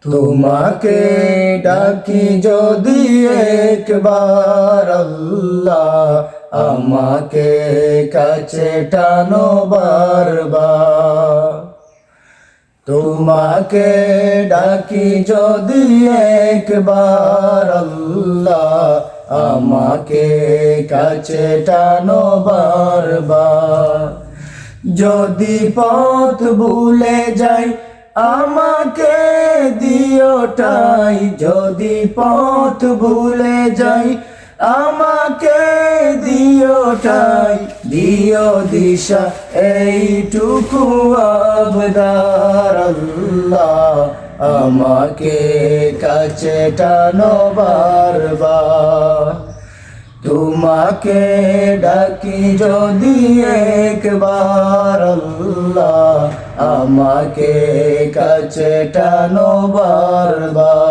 তোমাকে ডাকি যদি একবার আল্লাহ, আমাকে কাছে টানো বারবার। তোমাকে ডাকি যদি একবার আল্লাহ, আমাকে কাছে টানো বারবার। যদি পথ ভুলে যাই আমাকে দিও ঠাই, যদি পথ ভুলে যাই আমাকে দিও ঠাই, দিও দিশা এইটুকু আবদার আল্লাহ, আমাকে কাছে টানো বারবার। তোমাকে ডাকি যদি একবার আল্লাহ, আমাকে কাছে টানো বারবার।